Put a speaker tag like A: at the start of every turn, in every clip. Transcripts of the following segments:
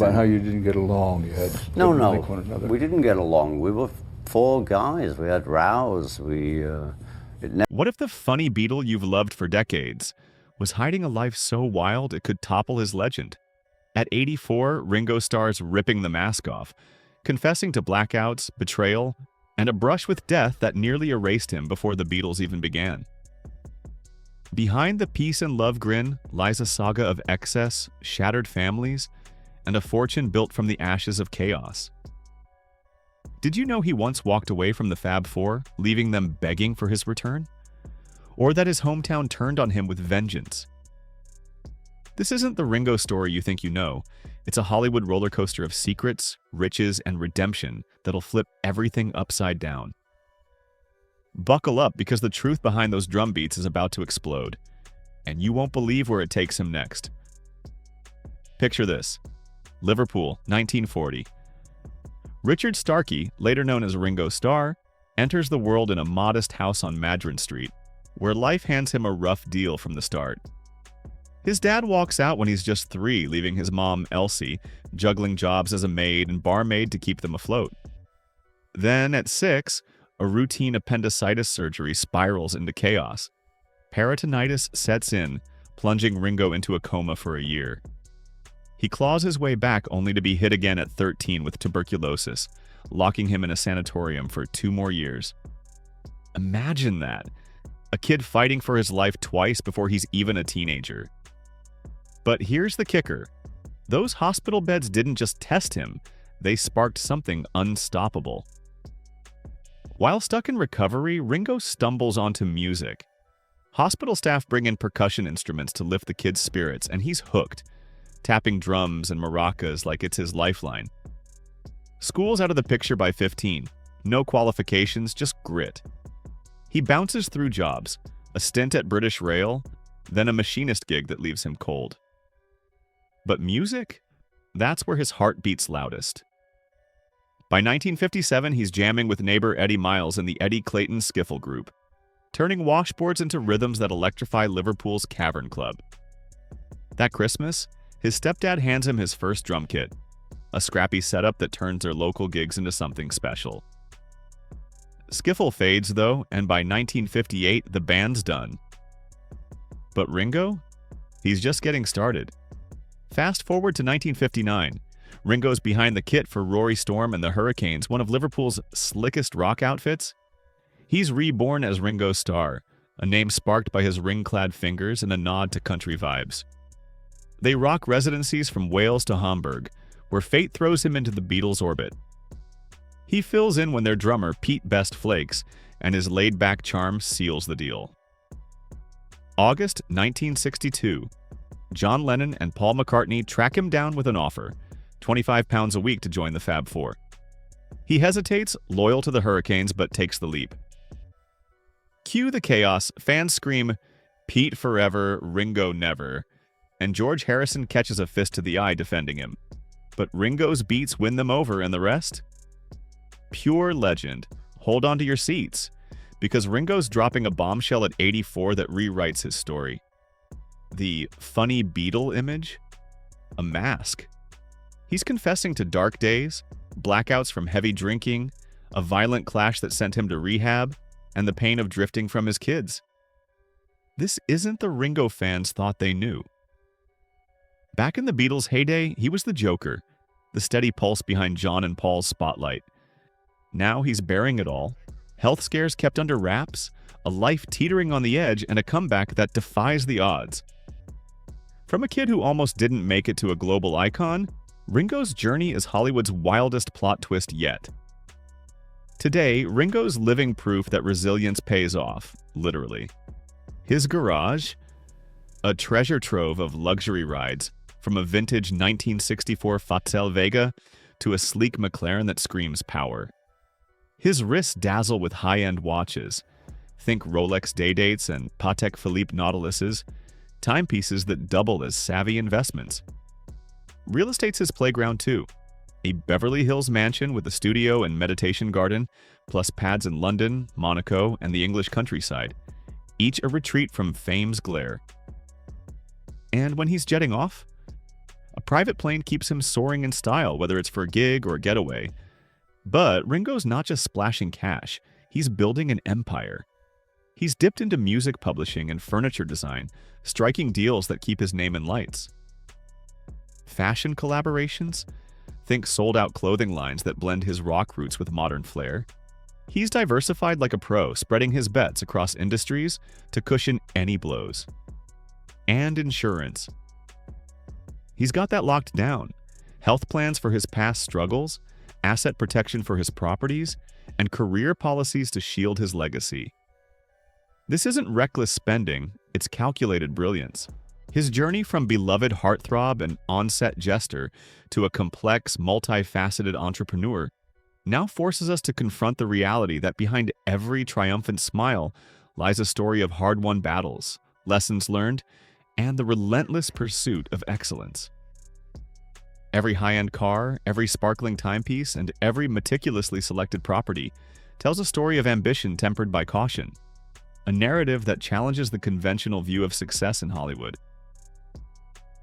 A: About how you didn't get along, you had
B: No,
A: didn't
B: no,
A: like one another.
B: we didn't get along. We were four guys. We had rows.
C: What if the funny Beatle you've loved for decades was hiding a life so wild it could topple his legend? At 84, Ringo Starr's ripping the mask off, confessing to blackouts, betrayal, and a brush with death that nearly erased him before the Beatles even began. Behind the peace and love grin lies a saga of excess, shattered families, and a fortune built from the ashes of chaos. Did you know he once walked away from the Fab Four, leaving them begging for his return? Or that his hometown turned on him with vengeance? This isn't the Ringo story you think you know. It's a Hollywood roller coaster of secrets, riches, and redemption that'll flip everything upside down. Buckle up, because the truth behind those drum beats is about to explode, and you won't believe where it takes him next. Picture this. Liverpool, 1940. Richard Starkey, later known as Ringo Starr, enters the world in a modest house on Madron Street, where life hands him a rough deal from the start. His dad walks out when he's just 3, leaving his mom, Elsie, juggling jobs as a maid and barmaid to keep them afloat. Then, at 6, a routine appendicitis surgery spirals into chaos. Peritonitis sets in, plunging Ringo into a coma for a year. He claws his way back only to be hit again at 13 with tuberculosis, locking him in a sanatorium for 2 more years. Imagine that. A kid fighting for his life twice before he's even a teenager. But here's the kicker. Those hospital beds didn't just test him, they sparked something unstoppable. While stuck in recovery, Ringo stumbles onto music. Hospital staff bring in percussion instruments to lift the kid's spirits, and he's hooked, tapping drums and maracas like it's his lifeline. School's out of the picture by 15. No qualifications, just grit. He bounces through jobs, a stint at British Rail, then a machinist gig that leaves him cold. But music? That's where his heart beats loudest. By 1957, he's jamming with neighbor Eddie Miles in the Eddie Clayton Skiffle Group, turning washboards into rhythms that electrify Liverpool's Cavern Club. That Christmas, his stepdad hands him his first drum kit, a scrappy setup that turns their local gigs into something special. Skiffle fades, though, and by 1958, the band's done. But Ringo? He's just getting started. Fast forward to 1959. Ringo's behind the kit for Rory Storm and the Hurricanes, one of Liverpool's slickest rock outfits. He's reborn as Ringo Starr, a name sparked by his ring-clad fingers and a nod to country vibes. They rock residencies from Wales to Hamburg, where fate throws him into the Beatles' orbit. He fills in when their drummer, Pete Best, flakes, and his laid-back charm seals the deal. August 1962. John Lennon and Paul McCartney track him down with an offer, £25 a week to join the Fab Four. He hesitates, loyal to the Hurricanes, but takes the leap. Cue the chaos, fans scream, "Pete forever, Ringo never," and George Harrison catches a fist to the eye defending him. But Ringo's beats win them over, and the rest? Pure legend. Hold on to your seats, because Ringo's dropping a bombshell at 84 that rewrites his story. The funny Beatle image? A mask. He's confessing to dark days, blackouts from heavy drinking, a violent clash that sent him to rehab, and the pain of drifting from his kids. This isn't the Ringo fans thought they knew. Back in the Beatles' heyday, he was the Joker, the steady pulse behind John and Paul's spotlight. Now he's bearing it all. Health scares kept under wraps, a life teetering on the edge, and a comeback that defies the odds. From a kid who almost didn't make it to a global icon, Ringo's journey is Hollywood's wildest plot twist yet. Today, Ringo's living proof that resilience pays off, literally. His garage? A treasure trove of luxury rides, from a vintage 1964 Facel Vega to a sleek McLaren that screams power. His wrists dazzle with high-end watches. Think Rolex Day-Dates and Patek Philippe Nautiluses, timepieces that double as savvy investments. Real estate's his playground too. A Beverly Hills mansion with a studio and meditation garden, plus pads in London, Monaco, and the English countryside, each a retreat from fame's glare. And when he's jetting off, A private plane keeps him soaring in style, whether it's for a gig or a getaway. But Ringo's not just splashing cash, he's building an empire. He's dipped into music publishing and furniture design, striking deals that keep his name in lights. Fashion collaborations? Think sold-out clothing lines that blend his rock roots with modern flair. He's diversified like a pro, spreading his bets across industries to cushion any blows. And insurance. He's got that locked down. Health plans for his past struggles, asset protection for his properties, and career policies to shield his legacy. This isn't reckless spending, it's calculated brilliance. His journey from beloved heartthrob and on-set jester to a complex, multifaceted entrepreneur now forces us to confront the reality that behind every triumphant smile lies a story of hard-won battles, lessons learned, and the relentless pursuit of excellence. Every high-end car, every sparkling timepiece, and every meticulously selected property tells a story of ambition tempered by caution, a narrative that challenges the conventional view of success in Hollywood.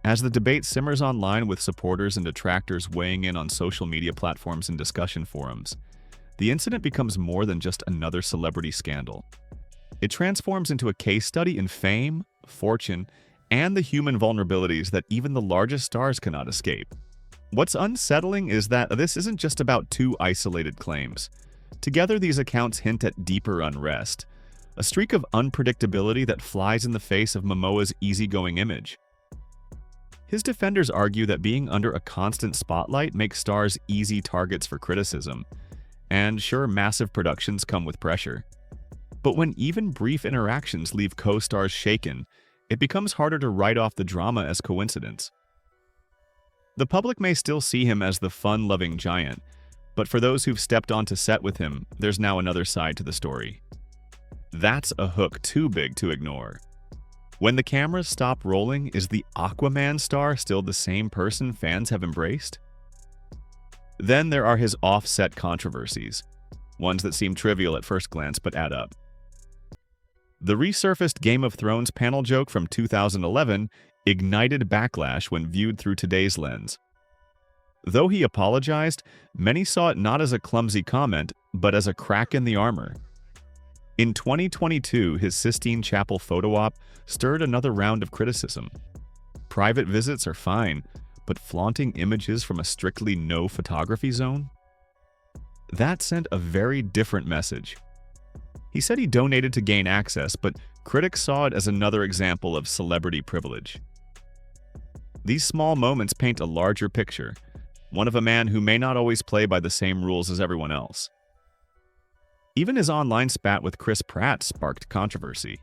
C: As the debate simmers online with supporters and detractors weighing in on social media platforms and discussion forums, the incident becomes more than just another celebrity scandal. It transforms into a case study in fame, fortune, and the human vulnerabilities that even the largest stars cannot escape. What's unsettling is that this isn't just about two isolated claims. Together, these accounts hint at deeper unrest, a streak of unpredictability that flies in the face of Momoa's easygoing image. His defenders argue that being under a constant spotlight makes stars easy targets for criticism. And sure, massive productions come with pressure. But when even brief interactions leave co-stars shaken, it becomes harder to write off the drama as coincidence. The public may still see him as the fun-loving giant, but for those who've stepped onto set with him, there's now another side to the story. That's a hook too big to ignore. When the cameras stop rolling, is the Aquaman star still the same person fans have embraced? Then there are his off-set controversies, ones that seem trivial at first glance but add up. The resurfaced Game of Thrones panel joke from 2011 ignited backlash when viewed through today's lens. Though he apologized, many saw it not as a clumsy comment, but as a crack in the armor. In 2022, his Sistine Chapel photo op stirred another round of criticism. Private visits are fine, but flaunting images from a strictly no photography zone? That sent a very different message. He said he donated to gain access, but critics saw it as another example of celebrity privilege. These small moments paint a larger picture, one of a man who may not always play by the same rules as everyone else. Even his online spat with Chris Pratt sparked controversy.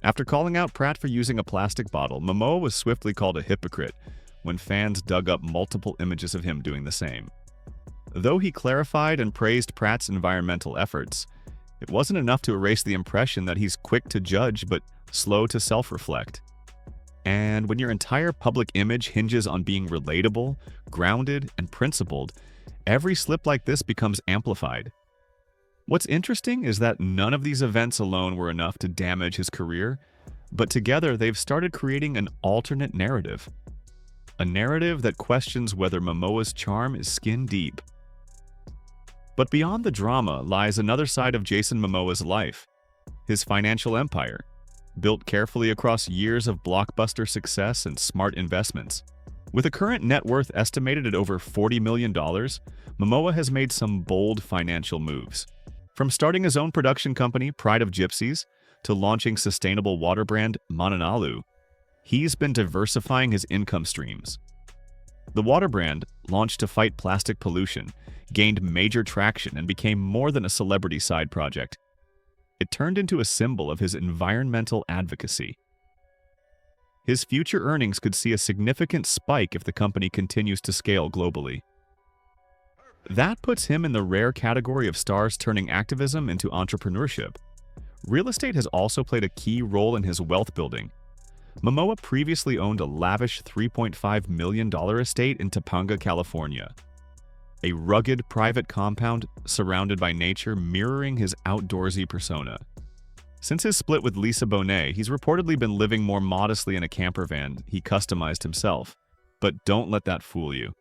C: After calling out Pratt for using a plastic bottle, Momoa was swiftly called a hypocrite when fans dug up multiple images of him doing the same. Though he clarified and praised Pratt's environmental efforts, it wasn't enough to erase the impression that he's quick to judge but slow to self-reflect. And when your entire public image hinges on being relatable, grounded, and principled, every slip like this becomes amplified. What's interesting is that none of these events alone were enough to damage his career, but together they've started creating an alternate narrative. A narrative that questions whether Momoa's charm is skin deep. But beyond the drama lies another side of Jason Momoa's life, his financial empire, built carefully across years of blockbuster success and smart investments. With a current net worth estimated at over $40 million, Momoa has made some bold financial moves. From starting his own production company, Pride of Gypsies, to launching sustainable water brand Mananalu, he's been diversifying his income streams. The water brand, launched to fight plastic pollution, gained major traction and became more than a celebrity side project. It turned into a symbol of his environmental advocacy. His future earnings could see a significant spike if the company continues to scale globally. That puts him in the rare category of stars turning activism into entrepreneurship. Real estate has also played a key role in his wealth building. Momoa previously owned a lavish $3.5 million estate in Topanga, California. A rugged private compound surrounded by nature mirroring his outdoorsy persona. Since his split with Lisa Bonet, he's reportedly been living more modestly in a camper van he customized himself. But don't let that fool you.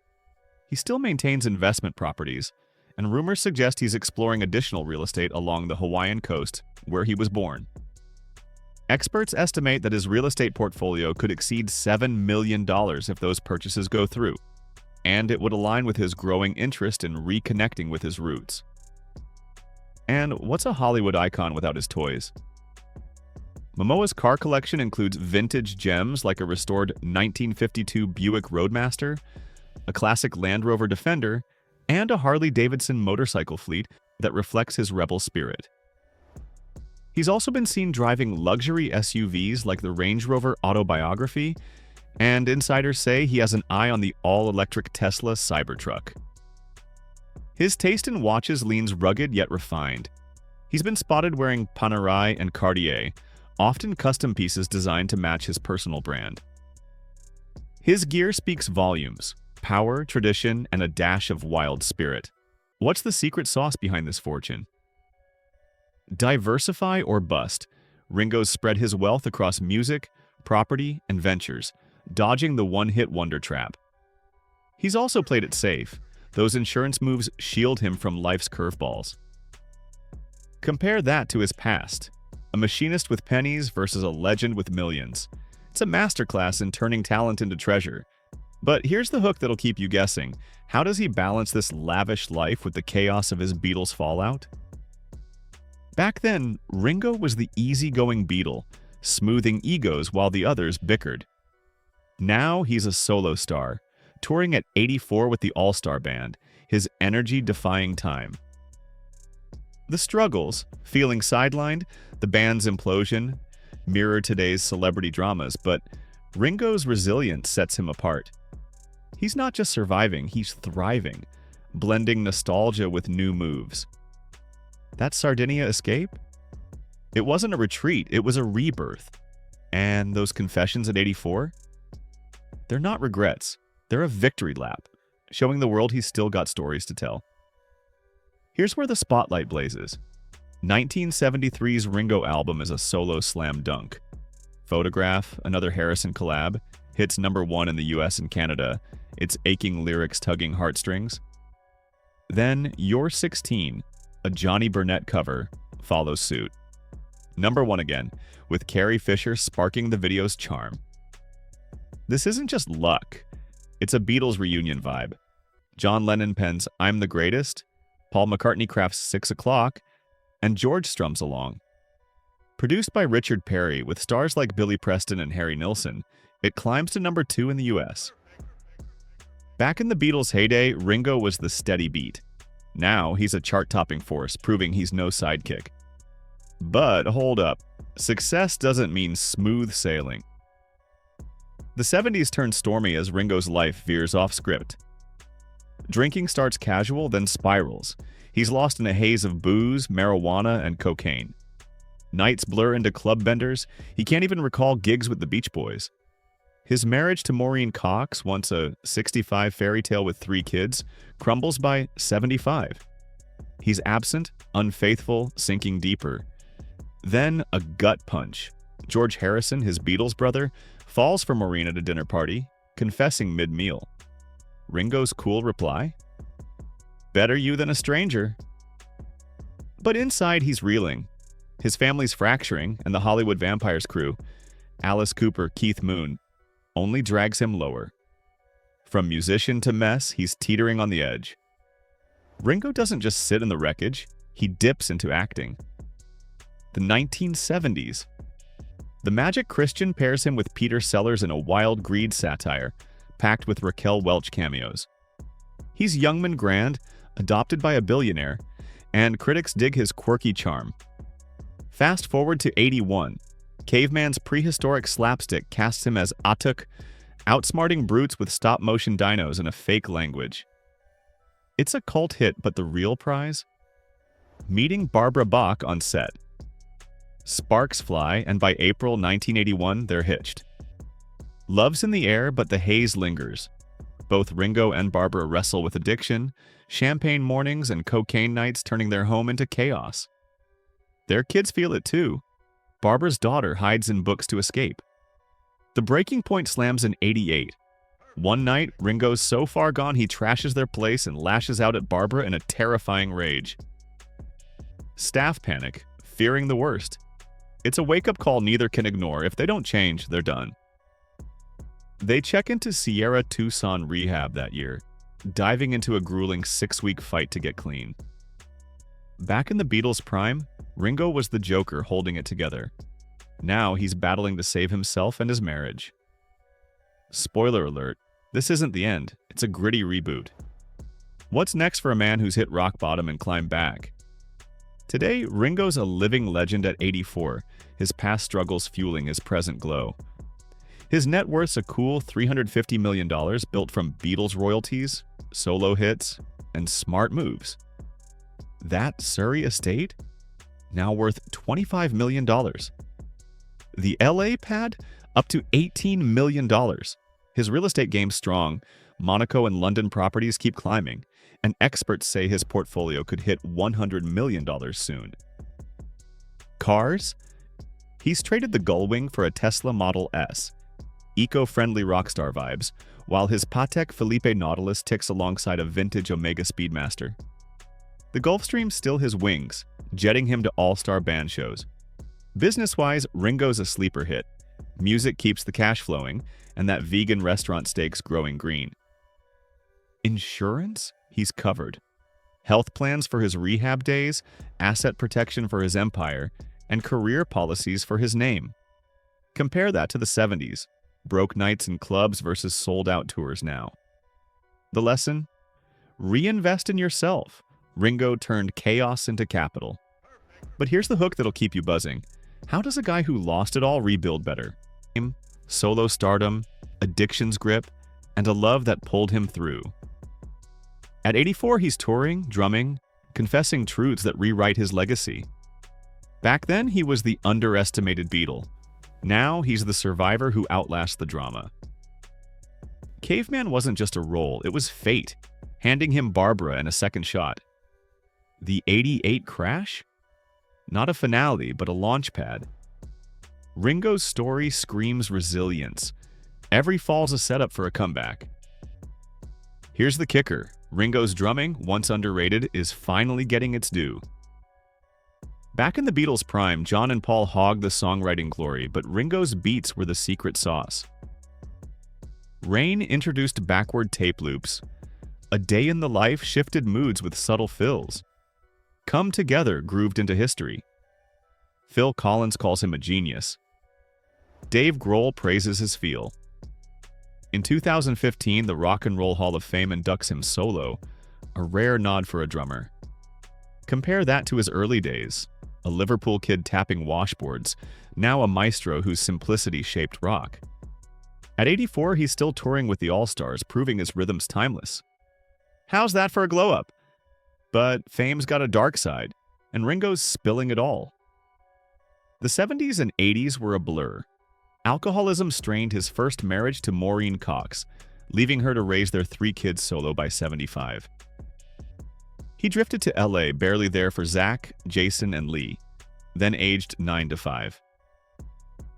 C: He still maintains investment properties, and rumors suggest he's exploring additional real estate along the Hawaiian coast, where he was born. Experts estimate that his real estate portfolio could exceed $7 million if those purchases go through, and it would align with his growing interest in reconnecting with his roots. And what's a Hollywood icon without his toys? Momoa's car collection includes vintage gems like a restored 1952 Buick Roadmaster, a classic Land Rover Defender, and a Harley-Davidson motorcycle fleet that reflects his rebel spirit. He's also been seen driving luxury SUVs like the Range Rover Autobiography, and insiders say he has an eye on the all-electric Tesla Cybertruck. His taste in watches leans rugged yet refined. He's been spotted wearing Panerai and Cartier, often custom pieces designed to match his personal brand. His gear speaks volumes: power, tradition, and a dash of wild spirit. What's the secret sauce behind this fortune? Diversify or bust. Ringo's spread his wealth across music, property, and ventures, dodging the one-hit wonder trap. He's also played it safe. Those insurance moves shield him from life's curveballs. Compare that to his past. A machinist with pennies versus a legend with millions. It's a masterclass in turning talent into treasure. But here's the hook that'll keep you guessing. How does he balance this lavish life with the chaos of his Beatles fallout? Back then, Ringo was the easygoing Beatle, smoothing egos while the others bickered. Now he's a solo star, touring at 84 with the All-Star Band, his energy defying time. The struggles, feeling sidelined, the band's implosion, mirror today's celebrity dramas, but Ringo's resilience sets him apart. He's not just surviving, he's thriving, blending nostalgia with new moves. That Sardinia escape? It wasn't a retreat, it was a rebirth. And those confessions at 84? They're not regrets, they're a victory lap, showing the world he's still got stories to tell. Here's where the spotlight blazes. 1973's Ringo album is a solo slam dunk. Photograph, another Harrison collab, hits #1 in the US and Canada, its aching lyrics tugging heartstrings. Then You're 16, a Johnny Burnett cover, follows suit. #1 again, with Carrie Fisher sparking the video's charm. This isn't just luck, it's a Beatles reunion vibe. John Lennon pens I'm the Greatest, Paul McCartney crafts 6 o'clock, and George strums along. Produced by Richard Perry with stars like Billy Preston and Harry Nilsson, it climbs to #2 in the US. Back in the Beatles' heyday, Ringo was the steady beat. Now he's a chart-topping force, proving he's no sidekick. But hold up, success doesn't mean smooth sailing. The 70s turn stormy as Ringo's life veers off script. Drinking starts casual, then spirals. He's lost in a haze of booze, marijuana, and cocaine. Nights blur into club benders. He can't even recall gigs with the Beach Boys. His marriage to Maureen Cox, once a 65 fairy tale with 3 kids, crumbles by 75. He's absent, unfaithful, sinking deeper. Then a gut punch. George Harrison, his Beatles brother, falls for Maureen at a dinner party, confessing mid-meal. Ringo's cool reply? Better you than a stranger. But inside he's reeling. His family's fracturing, and the Hollywood Vampires crew, Alice Cooper, Keith Moon, only drags him lower. From musician to mess, he's teetering on the edge. Ringo doesn't just sit in the wreckage, he dips into acting. The 1970s. The Magic Christian pairs him with Peter Sellers in a wild greed satire, packed with Raquel Welch cameos. He's Youngman Grand, adopted by a billionaire, and critics dig his quirky charm. Fast forward to 81. Caveman's prehistoric slapstick casts him as Atuk, outsmarting brutes with stop-motion dinos in a fake language. It's a cult hit, but the real prize? Meeting Barbara Bach on set. Sparks fly, and by April 1981, they're hitched. Love's in the air, but the haze lingers. Both Ringo and Barbara wrestle with addiction, champagne mornings and cocaine nights turning their home into chaos. Their kids feel it too. Barbara's daughter hides in books to escape. The breaking point slams in 88. One night, Ringo's so far gone he trashes their place and lashes out at Barbara in a terrifying rage. Staff panic, fearing the worst. It's a wake-up call neither can ignore. If they don't change, they're done. They check into Sierra Tucson rehab that year, diving into a grueling 6-week fight to get clean. Back in the Beatles' prime, Ringo was the Joker holding it together. Now he's battling to save himself and his marriage. Spoiler alert, this isn't the end, it's a gritty reboot. What's next for a man who's hit rock bottom and climbed back? Today, Ringo's a living legend at 84, his past struggles fueling his present glow. His net worth's a cool $350 million built from Beatles royalties, solo hits, and smart moves. That Surrey estate? Now worth $25 million. The LA pad? Up to $18 million. His real estate game's strong. Monaco and London properties keep climbing, and experts say his portfolio could hit $100 million soon. Cars? He's traded the Gullwing for a Tesla Model S. Eco-friendly rockstar vibes, while his Patek Philippe Nautilus ticks alongside a vintage Omega Speedmaster. The Gulfstream's still his wings, jetting him to all-star band shows. Business-wise, Ringo's a sleeper hit. Music keeps the cash flowing, and that vegan restaurant steak's growing green. Insurance? He's covered. Health plans for his rehab days, asset protection for his empire, and career policies for his name. Compare that to the 70s. Broke nights in clubs versus sold-out tours now. The lesson? Reinvest in yourself. Ringo turned chaos into capital. But here's the hook that'll keep you buzzing. How does a guy who lost it all rebuild better? Solo stardom, addiction's grip, and a love that pulled him through. At 84, he's touring, drumming, confessing truths that rewrite his legacy. Back then, he was the underestimated Beatle. Now, he's the survivor who outlasts the drama. Caveman wasn't just a role, it was fate, handing him Barbara and a second shot. The 88 crash? Not a finale, but a launch pad. Ringo's story screams resilience. Every fall's a setup for a comeback. Here's the kicker. Ringo's drumming, once underrated, is finally getting its due. Back in the Beatles' prime, John and Paul hogged the songwriting glory, but Ringo's beats were the secret sauce. Rain introduced backward tape loops. A Day in the Life shifted moods with subtle fills. Come Together grooved into history. Phil Collins calls him a genius. Dave Grohl praises his feel. In 2015, the Rock and Roll Hall of Fame inducts him solo, a rare nod for a drummer. Compare that to his early days, a Liverpool kid tapping washboards, now a maestro whose simplicity shaped rock. At 84, he's still touring with the All-Stars, proving his rhythm's timeless. How's that for a glow-up? But fame's got a dark side, and Ringo's spilling it all. The 70s and 80s were a blur. Alcoholism strained his first marriage to Maureen Cox, leaving her to raise their 3 kids solo by 75. He drifted to LA, barely there for Zach, Jason, and Lee, then aged 9 to 5.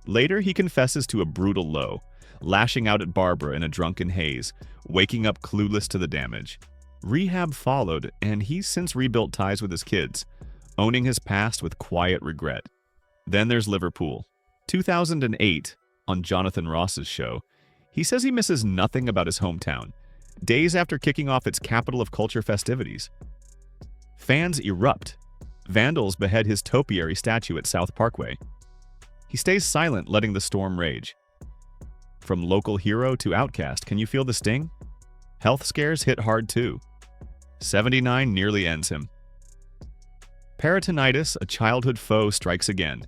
C: Later, he confesses to a brutal low, lashing out at Barbara in a drunken haze, waking up clueless to the damage. Rehab followed, and he's since rebuilt ties with his kids, owning his past with quiet regret. Then there's Liverpool. 2008, on Jonathan Ross's show, he says he misses nothing about his hometown, days after kicking off its capital of culture festivities. Fans erupt. Vandals behead his topiary statue at South Parkway. He stays silent, letting the storm rage. From local hero to outcast, can you feel the sting? Health scares hit hard too. 79 nearly ends him. Peritonitis, a childhood foe, strikes again,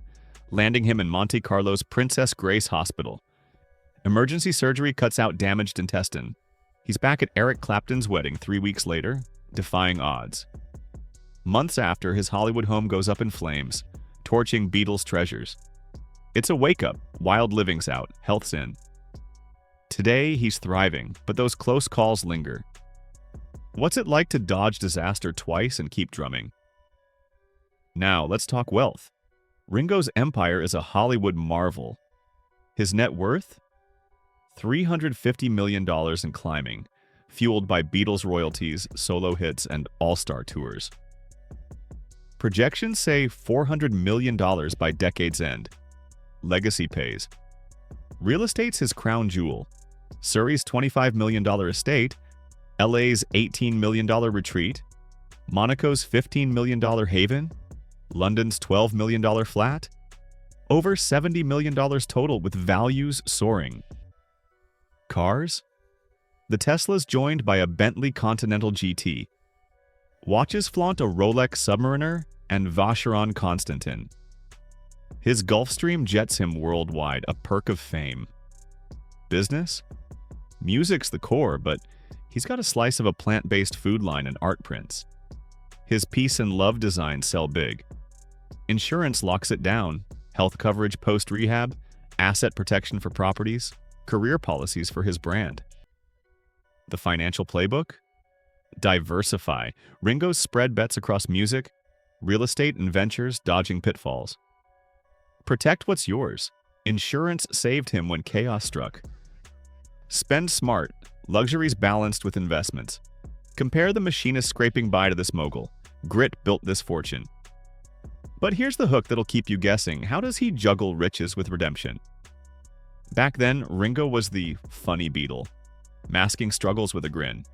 C: landing him in Monte Carlo's Princess Grace Hospital. Emergency surgery cuts out damaged intestine. He's back at Eric Clapton's wedding 3 weeks later, defying odds. Months after, his Hollywood home goes up in flames, torching Beatles treasures. It's a wake-up, wild living's out, health's in. Today, he's thriving, but those close calls linger. What's it like to dodge disaster twice and keep drumming? Now, let's talk wealth. Ringo's empire is a Hollywood marvel. His net worth? $350 million in climbing, fueled by Beatles royalties, solo hits, and all-star tours. Projections say $400 million by decade's end. Legacy pays. Real estate's his crown jewel. Surrey's $25 million estate, LA's $18 million retreat, Monaco's $15 million haven, London's $12 million flat, over $70 million total with values soaring. Cars? The Tesla's joined by a Bentley Continental GT. Watches flaunt a Rolex Submariner and Vacheron Constantin. His Gulfstream jets him worldwide, a perk of fame. Business? Music's the core, but he's got a slice of a plant-based food line and art prints. His peace and love designs sell big. Insurance locks it down. Health coverage post-rehab, asset protection for properties, career policies for his brand. The financial playbook? Diversify. Ringo's spread bets across music, real estate, and ventures, dodging pitfalls. Protect what's yours. Insurance saved him when chaos struck. Spend smart. Luxuries balanced with investments. Compare the machinist scraping by to this mogul. Grit built this fortune. But here's the hook that'll keep you guessing. How does he juggle riches with redemption? Back then, Ringo was the funny Beatle, masking struggles with a grin.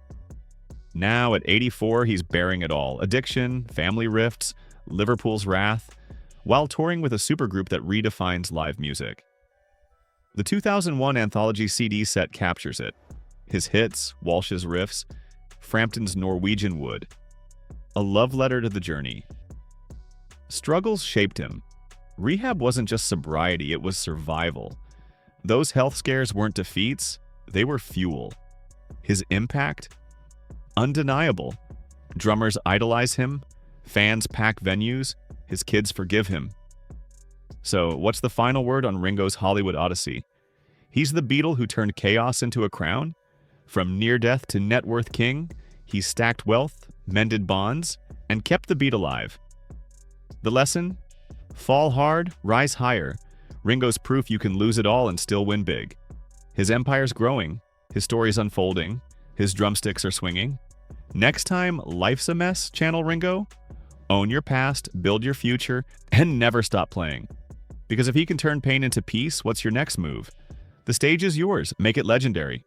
C: Now, at 84, he's bearing it all. Addiction, family rifts, Liverpool's wrath, while touring with a supergroup that redefines live music. The 2001 anthology CD set captures it. His hits, Walsh's riffs, Frampton's Norwegian Wood. A love letter to the journey. Struggles shaped him. Rehab wasn't just sobriety, it was survival. Those health scares weren't defeats, they were fuel. His impact? Undeniable. Drummers idolize him, fans pack venues, his kids forgive him. So, what's the final word on Ringo's Hollywood Odyssey? He's the Beatle who turned chaos into a crown. From near death to net worth king, he stacked wealth, mended bonds, and kept the beat alive. The lesson? Fall hard, rise higher. Ringo's proof you can lose it all and still win big. His empire's growing, his story's unfolding, his drumsticks are swinging. Next time life's a mess, channel Ringo, own your past, build your future, and never stop playing. Because if he can turn pain into peace, what's your next move? The stage is yours, make it legendary.